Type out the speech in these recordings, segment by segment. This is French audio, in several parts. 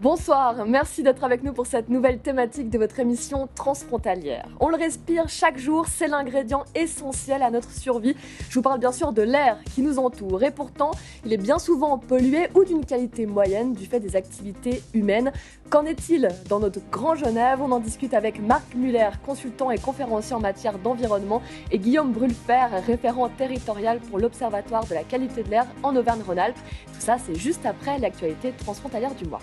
Bonsoir, merci d'être avec nous pour cette nouvelle thématique de votre émission transfrontalière. On le respire chaque jour, c'est l'ingrédient essentiel à notre survie. Je vous parle bien sûr de l'air qui nous entoure et pourtant, il est bien souvent pollué ou d'une qualité moyenne du fait des activités humaines. Qu'en est-il dans notre Grand Genève? On en discute avec Marc Muller, consultant et conférencier en matière d'environnement, et Guillaume Brulfer, référent territorial pour l'Observatoire de la qualité de l'air en Auvergne-Rhône-Alpes. Tout ça, c'est juste après l'actualité transfrontalière du mois.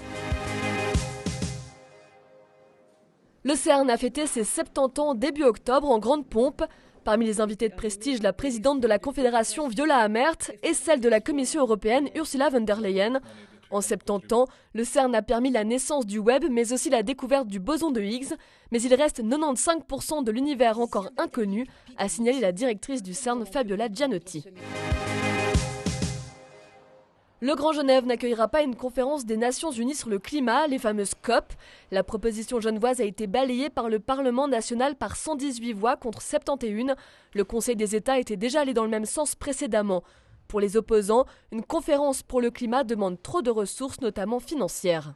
Le CERN a fêté ses 70 ans début octobre en grande pompe. Parmi les invités de prestige, la présidente de la Confédération Viola Amert et celle de la Commission européenne Ursula von der Leyen. En 70 ans, le CERN a permis la naissance du web, mais aussi la découverte du boson de Higgs. Mais il reste 95% de l'univers encore inconnu, a signalé la directrice du CERN, Fabiola Gianotti. Le Grand Genève n'accueillera pas une conférence des Nations Unies sur le climat, les fameuses COP. La proposition genevoise a été balayée par le Parlement national par 118 voix contre 71. Le Conseil des États était déjà allé dans le même sens précédemment. Pour les opposants, une conférence pour le climat demande trop de ressources, notamment financières.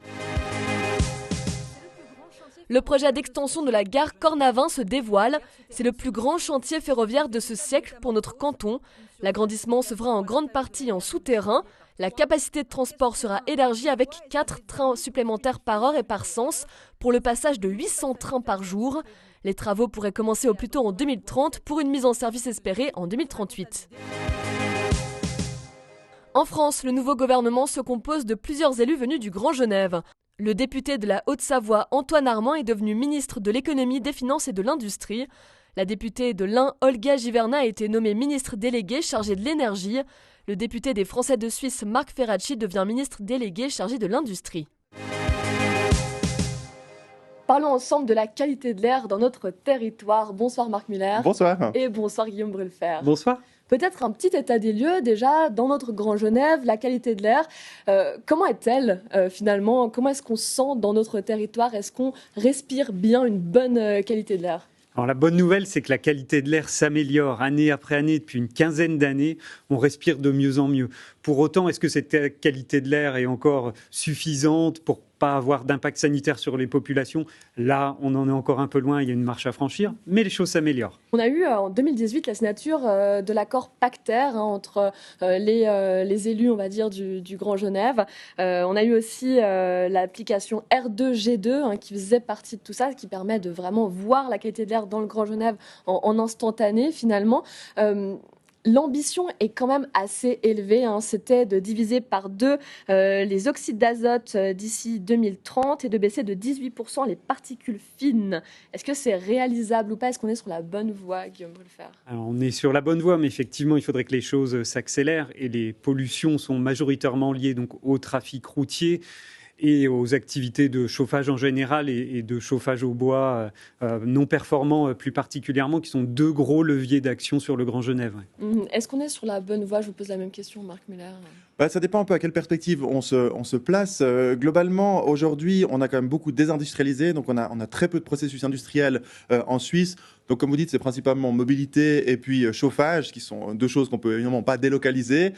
Le projet d'extension de la gare Cornavin se dévoile. C'est le plus grand chantier ferroviaire de ce siècle pour notre canton. L'agrandissement se fera en grande partie en souterrain. La capacité de transport sera élargie avec 4 trains supplémentaires par heure et par sens pour le passage de 800 trains par jour. Les travaux pourraient commencer au plus tôt en 2030 pour une mise en service espérée en 2038. En France, le nouveau gouvernement se compose de plusieurs élus venus du Grand Genève. Le député de la Haute-Savoie, Antoine Armand, est devenu ministre de l'économie, des finances et de l'industrie. La députée de l'Ain, Olga Giverna, a été nommée ministre déléguée chargée de l'énergie. Le député des Français de Suisse, Marc Ferracci, devient ministre délégué chargé de l'industrie. Parlons ensemble de la qualité de l'air dans notre territoire. Bonsoir Marc Muller. Bonsoir. Et bonsoir Guillaume Brulfer. Bonsoir. Peut-être un petit état des lieux déjà dans notre Grand Genève, la qualité de l'air. Comment est-elle finalement? Comment est-ce qu'on se sent dans notre territoire? Est-ce qu'on respire bien une bonne qualité de l'air? Alors la bonne nouvelle, c'est que la qualité de l'air s'améliore année après année. Depuis une quinzaine d'années, on respire de mieux en mieux. Pour autant, est-ce que cette qualité de l'air est encore suffisante pour pas avoir d'impact sanitaire sur les populations? Là, on en est encore un peu loin, il y a une marche à franchir, mais les choses s'améliorent. On a eu en 2018 la signature de l'accord pactaire entre les élus, on va dire, du Grand Genève. On a eu aussi l'application R2G2 qui faisait partie de tout ça, qui permet de vraiment voir la qualité de l'air dans le Grand Genève en instantané finalement. L'ambition est quand même assez élevée. C'était de diviser par 2 les oxydes d'azote d'ici 2030 et de baisser de 18% les particules fines. Est-ce que c'est réalisable ou pas? Est-ce qu'on est sur la bonne voie, Guillaume Brulfer? Alors, on est sur la bonne voie, mais effectivement, il faudrait que les choses s'accélèrent. Et les pollutions sont majoritairement liées donc, au trafic routier et aux activités de chauffage en général et de chauffage au bois non performants plus particulièrement, qui sont 2 gros leviers d'action sur le Grand Genève. Est-ce qu'on est sur la bonne voie? Je vous pose la même question, Marc Muller. Ça dépend un peu à quelle perspective on se place. Globalement, aujourd'hui, on a quand même beaucoup désindustrialisé, donc on a très peu de processus industriels en Suisse. Donc, comme vous dites, c'est principalement mobilité et puis chauffage, qui sont 2 choses qu'on peut évidemment pas délocaliser.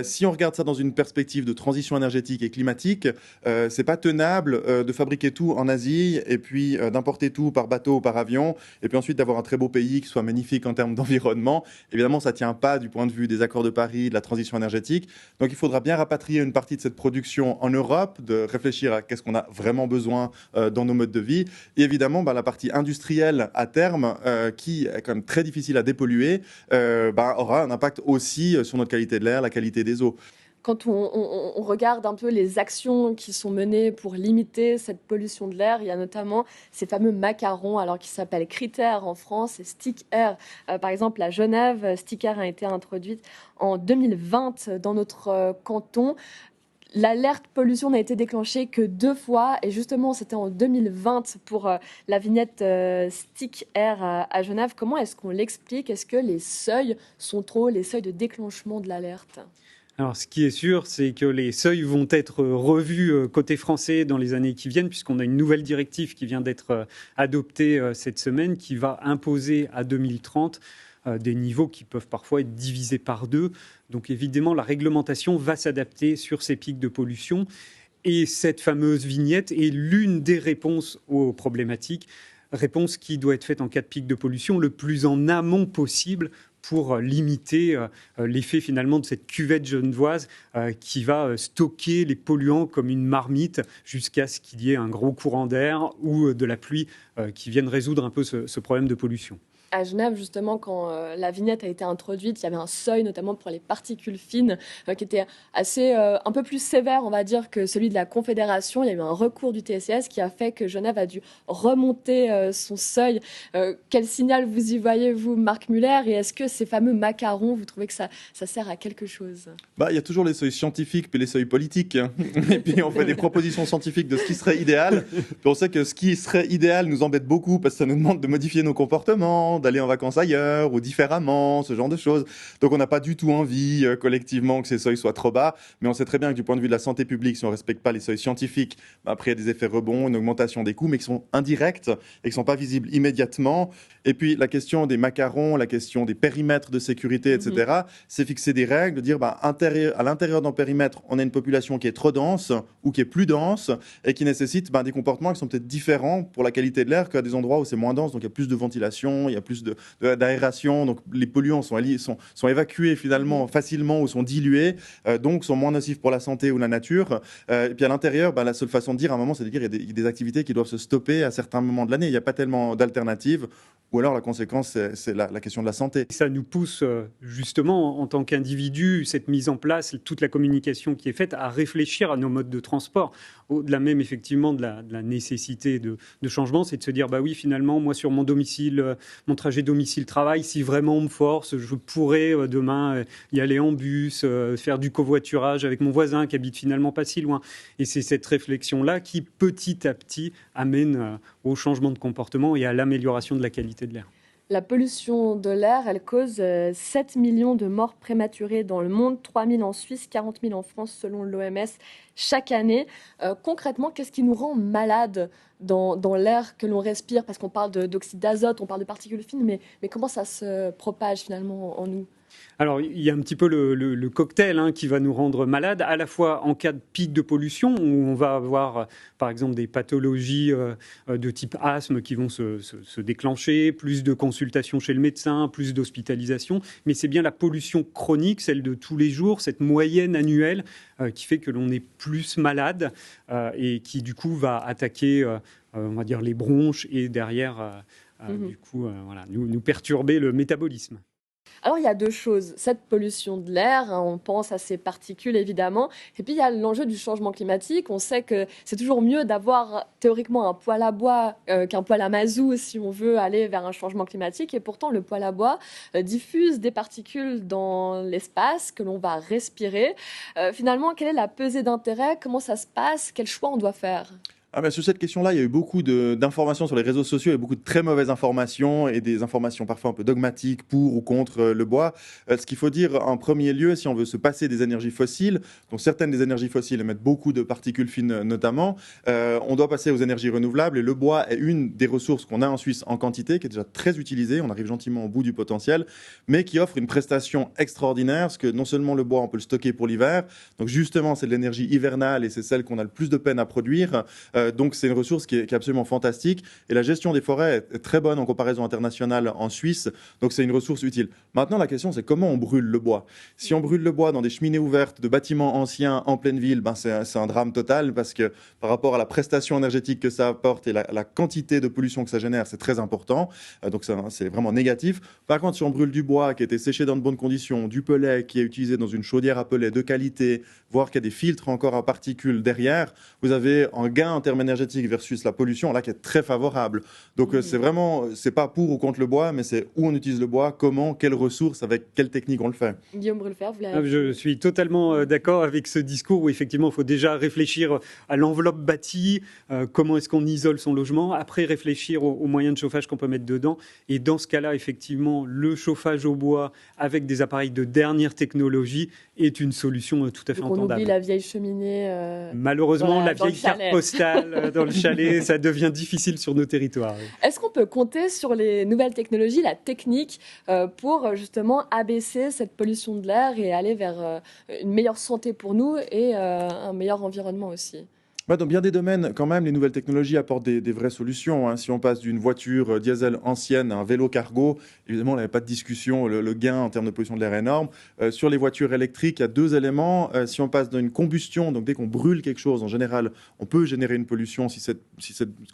Si on regarde ça dans une perspective de transition énergétique et climatique, c'est pas tenable de fabriquer tout en Asie et puis d'importer tout par bateau ou par avion, et puis ensuite d'avoir un très beau pays qui soit magnifique en termes d'environnement. Évidemment, ça tient pas du point de vue des accords de Paris, de la transition énergétique. Donc, il faudra bien rapatrier une partie de cette production en Europe, de réfléchir à qu'est-ce qu'on a vraiment besoin dans nos modes de vie. Et évidemment, la partie industrielle à terme, qui est quand même très difficile à dépolluer, aura un impact aussi sur notre qualité de l'air, la qualité des eaux. Quand on regarde un peu les actions qui sont menées pour limiter cette pollution de l'air, il y a notamment ces fameux macarons qui s'appellent Critères en France et Stick Air. Par exemple, à Genève, Stick Air a été introduite en 2020 dans notre canton. L'alerte pollution n'a été déclenchée que 2 fois et justement c'était en 2020 pour la vignette Stick Air à Genève. Comment est-ce qu'on l'explique? Est-ce que les seuils sont trop, les seuils de déclenchement de l'alerte? Alors, ce qui est sûr, c'est que les seuils vont être revus côté français dans les années qui viennent, puisqu'on a une nouvelle directive qui vient d'être adoptée cette semaine, qui va imposer à 2030 des niveaux qui peuvent parfois être divisés par 2. Donc, évidemment, la réglementation va s'adapter sur ces pics de pollution. Et cette fameuse vignette est l'une des réponses aux problématiques, réponse qui doit être faite en cas de pic de pollution le plus en amont possible pour limiter l'effet finalement de cette cuvette genevoise qui va stocker les polluants comme une marmite jusqu'à ce qu'il y ait un gros courant d'air ou de la pluie qui vienne résoudre un peu ce problème de pollution. À Genève, justement, quand la vignette a été introduite, il y avait un seuil, notamment pour les particules fines, qui était assez, un peu plus sévère, on va dire, que celui de la Confédération. Il y a eu un recours du TCS qui a fait que Genève a dû remonter son seuil. Quel signal vous y voyez, vous, Marc Muller? Et est-ce que ces fameux macarons, vous trouvez que ça sert à quelque chose? Il y a toujours les seuils scientifiques puis les seuils politiques. Et puis on fait des propositions scientifiques de ce qui serait idéal. Puis on sait que ce qui serait idéal nous embête beaucoup parce que ça nous demande de modifier nos comportements, d'aller en vacances ailleurs ou différemment, ce genre de choses. Donc on n'a pas du tout envie collectivement que ces seuils soient trop bas, mais on sait très bien que du point de vue de la santé publique, si on ne respecte pas les seuils scientifiques, après il y a des effets rebonds, une augmentation des coûts, mais qui sont indirects et qui ne sont pas visibles immédiatement. Et puis la question des macarons, la question des périmètres de sécurité, etc., c'est fixer des règles, de dire à l'intérieur d'un périmètre, on a une population qui est trop dense ou qui est plus dense et qui nécessite des comportements qui sont peut-être différents pour la qualité de l'air qu'à des endroits où c'est moins dense, donc il y a plus de ventilation, il y a plus d'aération, donc les polluants sont évacués finalement facilement ou sont dilués, donc sont moins nocifs pour la santé ou la nature. Et puis à l'intérieur, la seule façon de dire à un moment, c'est de dire qu'il y a des activités qui doivent se stopper à certains moments de l'année. Il n'y a pas tellement d'alternatives. Ou alors la conséquence, c'est la question de la santé. Ça nous pousse justement, en tant qu'individu, cette mise en place, toute la communication qui est faite, à réfléchir à nos modes de transport. Au-delà même effectivement de la nécessité de changement, c'est de se dire, oui, finalement, moi sur mon domicile, mon trajet domicile-travail, si vraiment on me force, je pourrais demain y aller en bus, faire du covoiturage avec mon voisin qui habite finalement pas si loin. Et c'est cette réflexion-là qui, petit à petit, amène au changement de comportement et à l'amélioration de la qualité de l'air. La pollution de l'air, elle cause 7 millions de morts prématurées dans le monde, 3 000 en Suisse, 40 000 en France selon l'OMS chaque année. Concrètement, qu'est-ce qui nous rend malades dans l'air que l'on respire? Parce qu'on parle d'oxyde d'azote, on parle de particules fines, mais comment ça se propage finalement en nous? Alors, il y a un petit peu le cocktail qui va nous rendre malades, à la fois en cas de pic de pollution, où on va avoir, par exemple, des pathologies de type asthme qui vont se déclencher, plus de consultations chez le médecin, plus d'hospitalisation. Mais c'est bien la pollution chronique, celle de tous les jours, cette moyenne annuelle qui fait que l'on est plus malade et qui, du coup, va attaquer, on va dire, les bronches et derrière, du coup, nous perturber le métabolisme. Alors, il y a deux choses. Cette pollution de l'air, on pense à ces particules, évidemment. Et puis, il y a l'enjeu du changement climatique. On sait que c'est toujours mieux d'avoir, théoriquement, un poêle à bois qu'un poêle à mazout si on veut aller vers un changement climatique. Et pourtant, le poêle à bois diffuse des particules dans l'espace que l'on va respirer. Finalement, quelle est la pesée d'intérêt? Comment ça se passe? Quel choix on doit faire? Sur cette question-là, il y a eu beaucoup d'informations sur les réseaux sociaux et beaucoup de très mauvaises informations et des informations parfois un peu dogmatiques pour ou contre le bois. Ce qu'il faut dire en premier lieu, si on veut se passer des énergies fossiles, donc certaines des énergies fossiles émettent beaucoup de particules fines notamment, on doit passer aux énergies renouvelables et le bois est une des ressources qu'on a en Suisse en quantité, qui est déjà très utilisée, on arrive gentiment au bout du potentiel, mais qui offre une prestation extraordinaire, parce que non seulement le bois, on peut le stocker pour l'hiver, donc justement c'est de l'énergie hivernale et c'est celle qu'on a le plus de peine à produire. Donc c'est une ressource qui est absolument fantastique et la gestion des forêts est très bonne en comparaison internationale en Suisse, donc c'est une ressource utile. Maintenant la question c'est comment on brûle le bois. Si on brûle le bois dans des cheminées ouvertes de bâtiments anciens en pleine ville, c'est un drame total parce que par rapport à la prestation énergétique que ça apporte et la quantité de pollution que ça génère, c'est très important, donc c'est vraiment négatif. Par contre si on brûle du bois qui a été séché dans de bonnes conditions, du pellet qui est utilisé dans une chaudière à pellet de qualité, voire qu'il y a des filtres encore à particules derrière, vous avez un gain en termes énergétiques versus la pollution là qui est très favorable. Donc c'est pas pour ou contre le bois, mais c'est où on utilise le bois, comment, quelles ressources, avec quelle technique on le fait. Guillaume Brulfer, vous l'avez... Je suis totalement d'accord avec ce discours où effectivement il faut déjà réfléchir à l'enveloppe bâtie, comment est-ce qu'on isole son logement, après réfléchir aux moyens de chauffage qu'on peut mettre dedans. Et dans ce cas-là, effectivement, le chauffage au bois avec des appareils de dernière technologie est une solution tout à fait entendable. On oublie la vieille cheminée. Malheureusement, la vieille carte postale dans le chalet, ça devient difficile sur nos territoires. Oui. Est-ce qu'on peut compter sur les nouvelles technologies, la technique, pour justement abaisser cette pollution de l'air et aller vers une meilleure santé pour nous et un meilleur environnement aussi? Ouais, dans bien des domaines, quand même, les nouvelles technologies apportent des vraies solutions, hein. Si on passe d'une voiture diesel ancienne à un vélo cargo, évidemment, on n'avait pas de discussion, le gain en termes de pollution de l'air est énorme. Sur les voitures électriques, il y a deux éléments. Si on passe d'une combustion, donc dès qu'on brûle quelque chose, en général, on peut générer une pollution si cette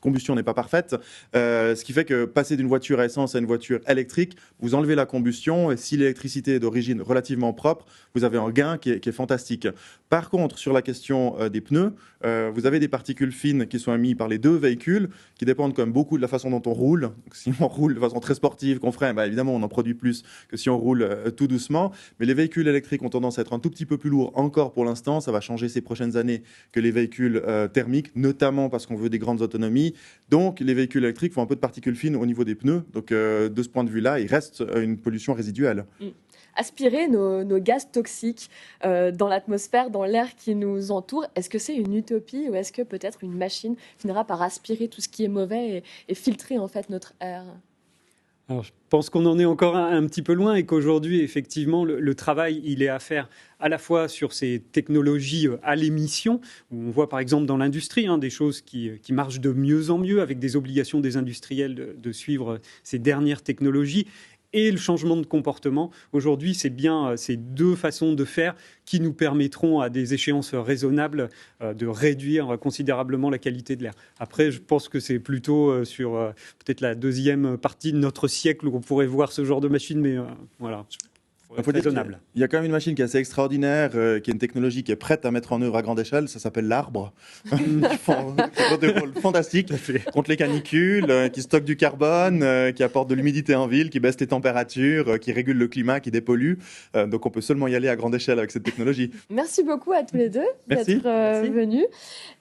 combustion n'est pas parfaite. Ce qui fait que passer d'une voiture à essence à une voiture électrique, vous enlevez la combustion et si l'électricité est d'origine relativement propre, vous avez un gain qui est fantastique. Par contre, sur la question des pneus, vous avez des particules fines qui sont émises par les deux véhicules, qui dépendent quand même beaucoup de la façon dont on roule. Donc, si on roule de façon très sportive, qu'on freine, évidemment, on en produit plus que si on roule tout doucement. Mais les véhicules électriques ont tendance à être un tout petit peu plus lourds encore pour l'instant. Ça va changer ces prochaines années que les véhicules thermiques, notamment parce qu'on veut des grandes autonomies. Donc, les véhicules électriques font un peu de particules fines au niveau des pneus. Donc, de ce point de vue-là, il reste une pollution résiduelle. Aspirer nos gaz toxiques dans l'atmosphère, dans l'air qui nous entoure, est-ce que c'est une utopie ou est-ce que peut-être une machine finira par aspirer tout ce qui est mauvais et filtrer en fait notre air ? Alors, je pense qu'on en est encore un petit peu loin et qu'aujourd'hui, effectivement, le travail, il est à faire à la fois sur ces technologies à l'émission, où on voit par exemple dans l'industrie des choses qui marchent de mieux en mieux avec des obligations des industriels de suivre ces dernières technologies, et le changement de comportement. Aujourd'hui, c'est bien ces deux façons de faire qui nous permettront, à des échéances raisonnables, de réduire considérablement la qualité de l'air. Après, je pense que c'est plutôt sur peut-être la deuxième partie de notre siècle où on pourrait voir ce genre de machine, mais voilà. Il faut dire raisonnable. Il y a quand même une machine qui est assez extraordinaire, qui est une technologie qui est prête à mettre en œuvre à grande échelle. Ça s'appelle l'arbre. Ils font des rôles fantastiques contre les canicules, qui stockent du carbone, qui apportent de l'humidité en ville, qui baissent les températures, qui régulent le climat, qui dépolluent. Donc on peut seulement y aller à grande échelle avec cette technologie. Merci beaucoup à tous les deux Merci. d'être venus.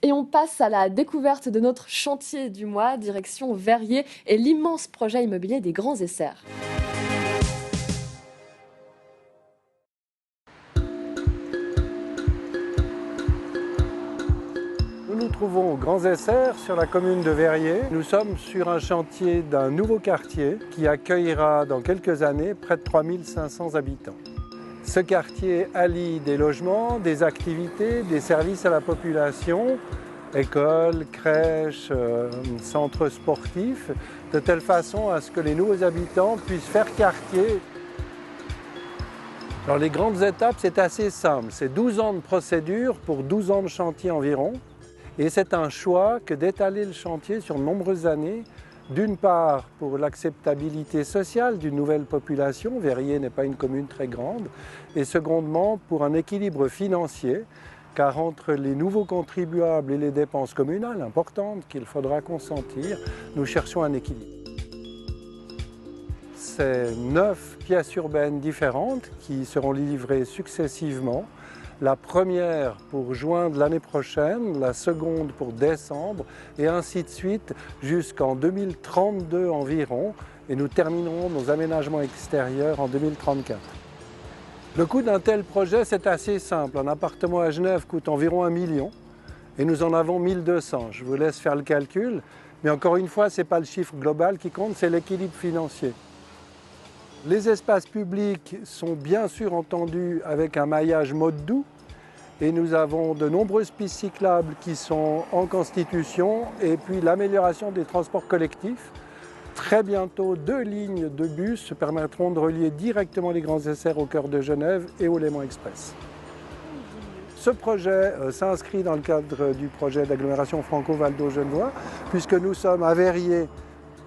Et on passe à la découverte de notre chantier du mois, direction Verrier et l'immense projet immobilier des Grands Essers. Nous nous trouvons aux Grands Essers, sur la commune de Verrier. Nous sommes sur un chantier d'un nouveau quartier qui accueillera dans quelques années près de 3500 habitants. Ce quartier allie des logements, des activités, des services à la population, écoles, crèches, centres sportifs, de telle façon à ce que les nouveaux habitants puissent faire quartier. Alors les grandes étapes, c'est assez simple. C'est 12 ans de procédure pour 12 ans de chantier environ. Et c'est un choix que d'étaler le chantier sur de nombreuses années, d'une part pour l'acceptabilité sociale d'une nouvelle population, Verrier n'est pas une commune très grande, et secondement pour un équilibre financier, car entre les nouveaux contribuables et les dépenses communales importantes qu'il faudra consentir, nous cherchons un équilibre. C'est 9 pièces urbaines différentes qui seront livrées successivement. La première pour juin de l'année prochaine, la seconde pour décembre, et ainsi de suite jusqu'en 2032 environ. Et nous terminerons nos aménagements extérieurs en 2034. Le coût d'un tel projet, c'est assez simple. Un appartement à Genève coûte environ 1 million et nous en avons 1200. Je vous laisse faire le calcul, mais encore une fois, ce n'est pas le chiffre global qui compte, c'est l'équilibre financier. Les espaces publics sont bien sûr entendus avec un maillage mode doux et nous avons de nombreuses pistes cyclables qui sont en constitution et puis l'amélioration des transports collectifs. Très bientôt, 2 lignes de bus permettront de relier directement les Grands Essers au cœur de Genève et au Léman Express. Ce projet s'inscrit dans le cadre du projet d'agglomération franco-valdo-genevois puisque nous sommes à Verrier,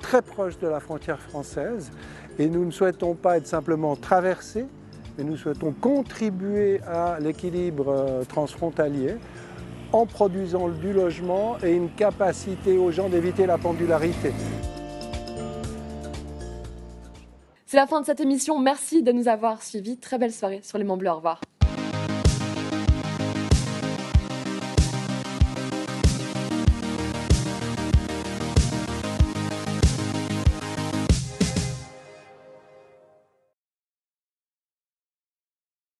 très proche de la frontière française. Et nous ne souhaitons pas être simplement traversés, mais nous souhaitons contribuer à l'équilibre transfrontalier en produisant du logement et une capacité aux gens d'éviter la pendularité. C'est la fin de cette émission. Merci de nous avoir suivis. Très belle soirée sur Les Monts Bleus. Au revoir.